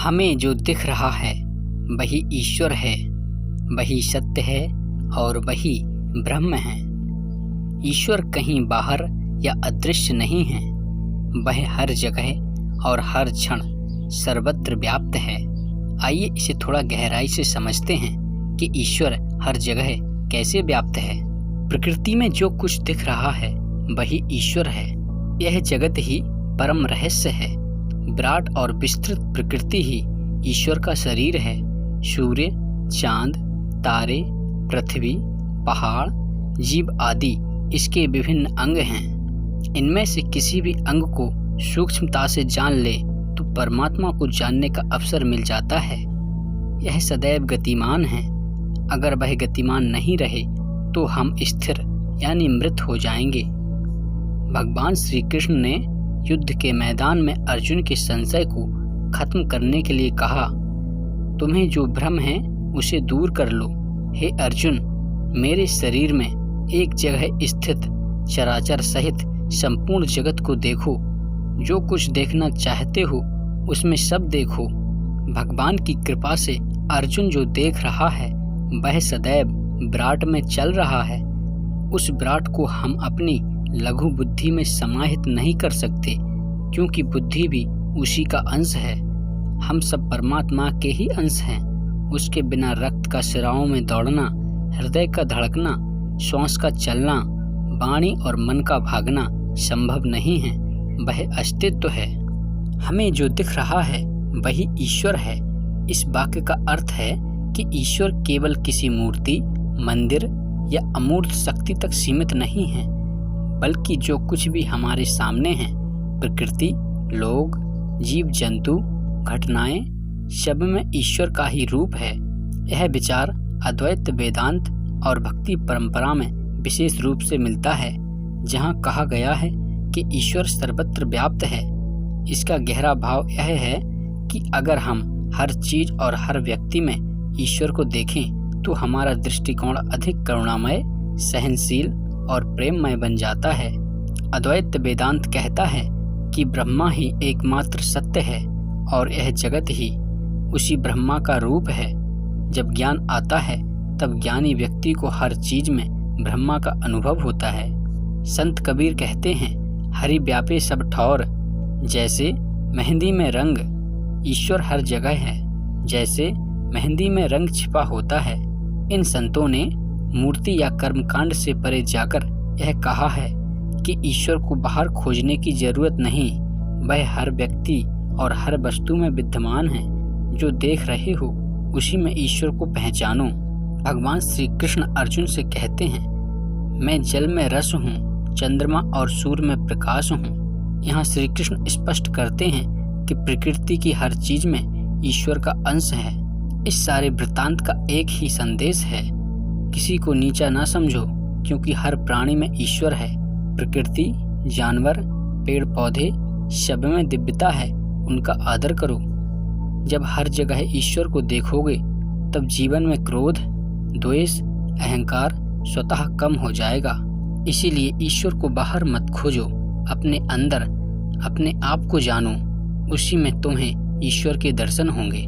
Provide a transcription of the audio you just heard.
हमें जो दिख रहा है वही ईश्वर है, वही सत्य है और वही ब्रह्म है। ईश्वर कहीं बाहर या अदृश्य नहीं है, वह हर जगह और हर क्षण सर्वत्र व्याप्त है। आइए इसे थोड़ा गहराई से समझते हैं कि ईश्वर हर जगह कैसे व्याप्त है। प्रकृति में जो कुछ दिख रहा है वही ईश्वर है। यह जगत ही परम रहस्य है। विराट और विस्तृत प्रकृति ही ईश्वर का शरीर है। सूर्य, चांद, तारे, पृथ्वी, पहाड़, जीव आदि इसके विभिन्न अंग हैं। इनमें से किसी भी अंग को सूक्ष्मता से जान ले तो परमात्मा को जानने का अवसर मिल जाता है। यह सदैव गतिमान है। अगर वह गतिमान नहीं रहे तो हम स्थिर यानी मृत हो जाएंगे। भगवान श्री कृष्ण ने युद्ध के मैदान में अर्जुन के संशय को खत्म करने के लिए कहा, तुम्हें जो भ्रम है उसे दूर कर लो। हे अर्जुन, मेरे शरीर में एक जगह स्थित चराचर सहित संपूर्ण जगत को देखो। जो कुछ देखना चाहते हो उसमें सब देखो। भगवान की कृपा से अर्जुन जो देख रहा है वह सदैव विराट में चल रहा है। उस विराट को हम अपनी लघु बुद्धि में समाहित नहीं कर सकते, क्योंकि बुद्धि भी उसी का अंश है। हम सब परमात्मा के ही अंश हैं। उसके बिना रक्त का सिराओं में दौड़ना, हृदय का धड़कना, श्वास का चलना, वाणी और मन का भागना संभव नहीं है। वह अस्तित्व है। हमें जो दिख रहा है वही ईश्वर है। इस वाक्य का अर्थ है कि ईश्वर केवल किसी मूर्ति, मंदिर या अमूर्त शक्ति तक सीमित नहीं है, बल्कि जो कुछ भी हमारे सामने है, प्रकृति, लोग, जीव जंतु, घटनाएं, सब में ईश्वर का ही रूप है। यह विचार अद्वैत वेदांत और भक्ति परंपरा में विशेष रूप से मिलता है, जहाँ कहा गया है कि ईश्वर सर्वत्र व्याप्त है। इसका गहरा भाव यह है कि अगर हम हर चीज और हर व्यक्ति में ईश्वर को देखें तो हमारा दृष्टिकोण अधिक करुणामय, सहनशील और प्रेममय बन जाता है। अद्वैत वेदांत कहता है कि ब्रह्मा ही एकमात्र सत्य है और यह जगत ही उसी ब्रह्मा का रूप है। जब ज्ञान आता है तब ज्ञानी व्यक्ति को हर चीज में ब्रह्मा का अनुभव होता है। संत कबीर कहते हैं, हरि व्यापे सब ठौर, जैसे मेहंदी में रंग, ईश्वर हर जगह है, जैसे मेहंदी में रंग छिपा होता है। इन संतों ने मूर्ति या कर्मकांड से परे जाकर यह कहा है कि ईश्वर को बाहर खोजने की जरूरत नहीं, वह हर व्यक्ति और हर वस्तु में विद्यमान है। जो देख रहे हो उसी में ईश्वर को पहचानो। भगवान श्री कृष्ण अर्जुन से कहते हैं, मैं जल में रस हूँ, चंद्रमा और सूर्य में प्रकाश हूँ। यहाँ श्री कृष्ण स्पष्ट करते हैं कि प्रकृति की हर चीज में ईश्वर का अंश है। इस सारे वृत्तांत का एक ही संदेश है, किसी को नीचा ना समझो, क्योंकि हर प्राणी में ईश्वर है। प्रकृति, जानवर, पेड़ पौधे सब में दिव्यता है, उनका आदर करो। जब हर जगह ईश्वर को देखोगे तब जीवन में क्रोध, द्वेष, अहंकार स्वतः कम हो जाएगा। इसीलिए ईश्वर को बाहर मत खोजो, अपने अंदर अपने आप को जानो, उसी में तुम्हें ईश्वर के दर्शन होंगे।